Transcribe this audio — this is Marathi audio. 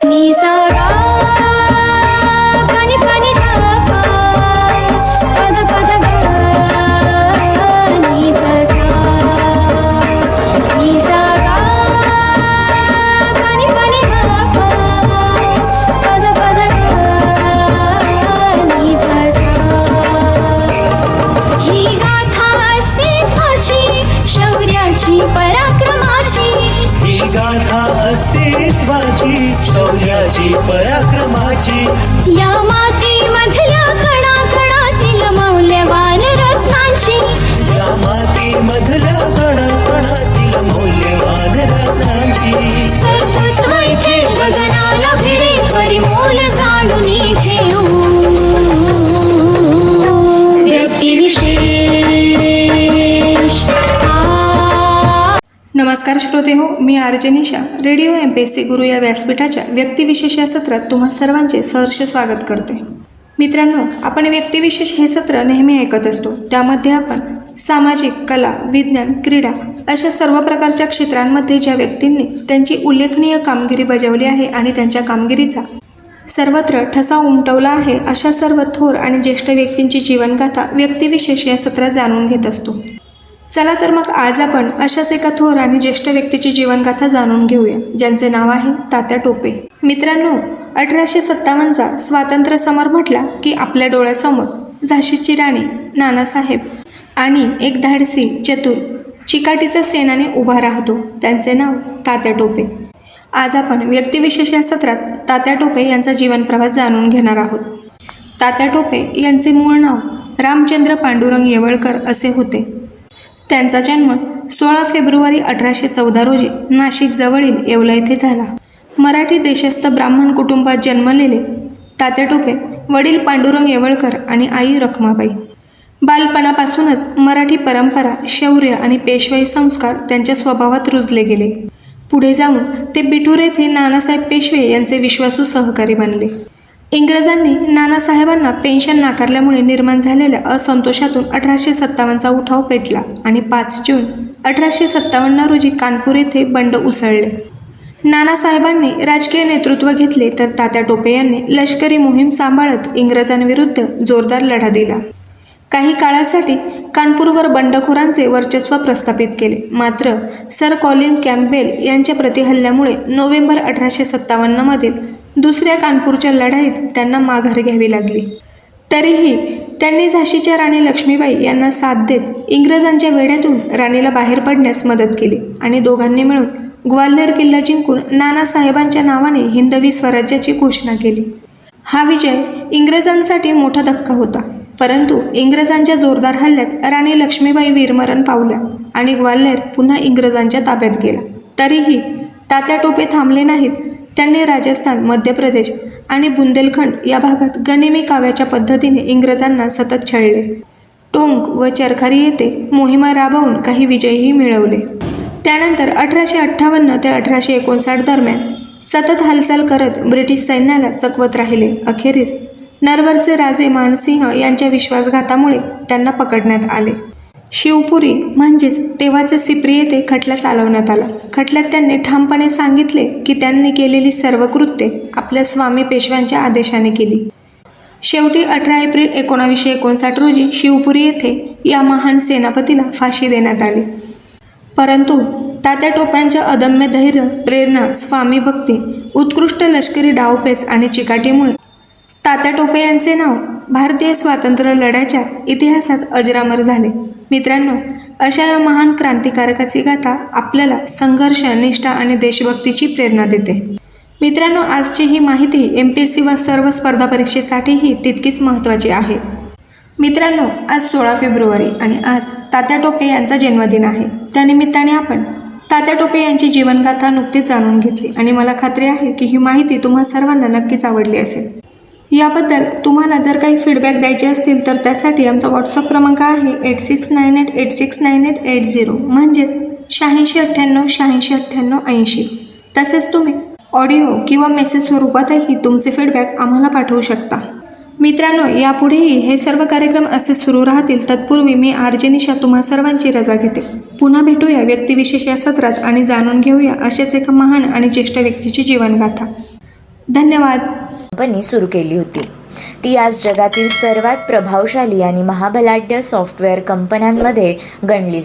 नि सा गा पनि पनि धा पा पद पद गा नि ध सा नि सा गा पनि पनि धा पा पद पद गा नि ध सा ही गाथा अस्तित्वाची शौर्याची पराक्रमाची ही गाथा अस्तित्वाची शौर्याची पराक्रमाची या मातीमधल्या कणाकणातील मौल्यवान रत्नांची या मातीमधल्या कणाकणातील मौल्यवान रत्नांची कर्तृत्व इथे गगनाला भिडे परिमोल जाणून ठेवू व्यक्तिविशेष नमस्कार श्रोते हो, मी आरजे निशा रेडिओ MPSC गुरु या व्यासपीठाच्या व्यक्तिविशेष या सत्रात तुम्हा सर्वांचे सहर्ष स्वागत करते. मित्रांनो, आपण व्यक्तिविशेष हे सत्र नेहमी ऐकत असतो. त्यामध्ये आपण सामाजिक, कला, विज्ञान, क्रीडा अशा सर्व प्रकारच्या क्षेत्रांमध्ये ज्या व्यक्तींनी त्यांची उल्लेखनीय कामगिरी बजावली आहे आणि त्यांच्या कामगिरीचा सर्वत्र ठसा उमटवला आहे अशा सर्व थोर आणि ज्येष्ठ व्यक्तींची जीवनगाथा व्यक्तिविशेष या सत्रात जाणून घेत असतो. चला तर मग आज आपण अशाच एका थोर आणि ज्येष्ठ व्यक्तीची जीवनगाथा जाणून घेऊया, ज्यांचे नाव आहे तात्या टोपे. मित्रांनो, 1857चा स्वातंत्र्य समर म्हटला की आपल्या डोळ्यासमोर झाशीची राणी, नानासाहेब आणि एक धाडसी, चतुर, चिकाटीचा सेनानी उभा राहतो. त्यांचे नाव तात्या टोपे. आज आपण व्यक्तिविशेष या सत्रात तात्या टोपे यांचा जीवनप्रवास जाणून घेणार आहोत. तात्या टोपे यांचे मूळ नाव रामचंद्र पांडुरंग येवळकर असे होते. त्यांचा जन्म 16 फेब्रुवारी 1814 रोजी नाशिक जवळील येवला येथे झाला. मराठी देशस्थ ब्राह्मण कुटुंबात जन्मलेले तात्या टोपे वडील पांडुरंग येवळकर आणि आई रखमाबाई. बालपणापासूनच मराठी परंपरा, शौर्य आणि पेशवाई संस्कार त्यांच्या स्वभावात रुजले गेले. पुढे जाऊन ते बिठूर येथे नानासाहेब पेशवे यांचे विश्वासू सहकारी बनले. इंग्रजांनी नानासाहेबांना पेन्शन नाकारल्यामुळे निर्माण झालेल्या असंतोषातून 1857चा उठाव पेटला आणि 5 जून 1857 रोजी कानपूर येथे बंड उसळले. नानासाहेबांनी राजकीय नेतृत्व घेतले तर तात्या टोपे यांनी लष्करी मोहीम सांभाळत इंग्रजांविरुद्ध जोरदार लढा दिला. काही काळासाठी कानपूरवर बंडखोरांचे वर्चस्व प्रस्थापित केले. मात्र सर कॉलिन कॅम्पबेल यांच्या प्रतिहल्ल्यामुळे नोव्हेंबर 1857 मधील दुसऱ्या कानपूरच्या लढाईत त्यांना माघार घ्यावी लागली. तरीही त्यांनी झाशीच्या राणी लक्ष्मीबाई यांना साथ देत इंग्रजांच्या वेढ्यातून राणीला बाहेर पडण्यास मदत केली आणि दोघांनी मिळून ग्वाल्हेर किल्ला जिंकून नानासाहेबांच्या नावाने हिंदवी स्वराज्याची घोषणा केली. हा विजय इंग्रजांसाठी मोठा धक्का होता. परंतु इंग्रजांच्या जोरदार हल्ल्यात राणी लक्ष्मीबाई वीरमरण पावल्या आणि ग्वाल्हेर पुन्हा इंग्रजांच्या ताब्यात गेला. तरीही तात्या टोपे थांबले नाहीत. त्यांनी राजस्थान, मध्य प्रदेश आणि बुंदेलखंड या भागात गनिमी काव्याच्या पद्धतीने इंग्रजांना सतत छळले. टोंक व चरखारी येथे मोहिमा राबवून काही विजयही मिळवले. त्यानंतर 1858 ते 1859 दरम्यान सतत हालचाल करत ब्रिटिश सैन्याला चकवत राहिले. अखेरीस नरवरचे राजे मानसिंह यांच्या विश्वासघातामुळे त्यांना पकडण्यात आले. शिवपुरी म्हणजेच तेव्हाचे सिप्री येथे खटला चालवण्यात आला. खटल्यात त्यांनी ठामपणे सांगितले की त्यांनी केलेली सर्व कृत्ये आपल्या स्वामी पेशव्यांच्या आदेशाने केली. शेवटी 18 एप्रिल 1959 रोजी शिवपुरी येथे या महान सेनापतीला फाशी देण्यात आली. परंतु तात्या टोप्यांच्या अदम्य धैर्य, प्रेरणा, स्वामी भक्ती, उत्कृष्ट लष्करी डावपेच आणि चिकाटीमुळे तात्या टोपे यांचे नाव भारतीय स्वातंत्र्य लढ्याच्या इतिहासात अजरामर झाले. मित्रांनो, अशा या महान क्रांतिकारकाची गाथा आपल्याला संघर्ष, निष्ठा आणि देशभक्तीची प्रेरणा देते. मित्रांनो, आजची ही माहिती MPSC व सर्व स्पर्धा परीक्षेसाठीही तितकीच महत्त्वाची आहे. मित्रांनो, आज 16 फेब्रुवारी आणि आज तात्या टोपे यांचा जन्मदिन आहे. त्यानिमित्ताने आपण तात्या टोपे यांची जीवनगाथा नुकतीच जाणून घेतली आणि मला खात्री आहे की ही माहिती तुम्हा सर्वांना नक्कीच आवडली असेल. याबद्दल तुम्हाला जर काही फीडबॅक द्यायचे असतील तर त्यासाठी आमचा व्हॉट्सअप क्रमांक आहे 8698869880 म्हणजेच 8698869880. तसेच तुम्ही ऑडिओ किंवा मेसेज स्वरूपातही तुमचे फीडबॅक आम्हाला पाठवू शकता. मित्रांनो, यापुढेही हे सर्व कार्यक्रम असे सुरू राहतील. तत्पूर्वी मी आरजे निशा तुम्हा सर्वांची रजा घेते. पुन्हा भेटूया व्यक्तिविशेष या सत्रात आणि जाणून घेऊया अशाच एका महान आणि ज्येष्ठ व्यक्तीची जीवनगाथा. धन्यवाद. कंपनी सुरू केली होती. ती आज जगातील सर्वात प्रभावशाली आणि महाबलाढ्य सॉफ्टवेअर कंपन्यांमध्ये गणली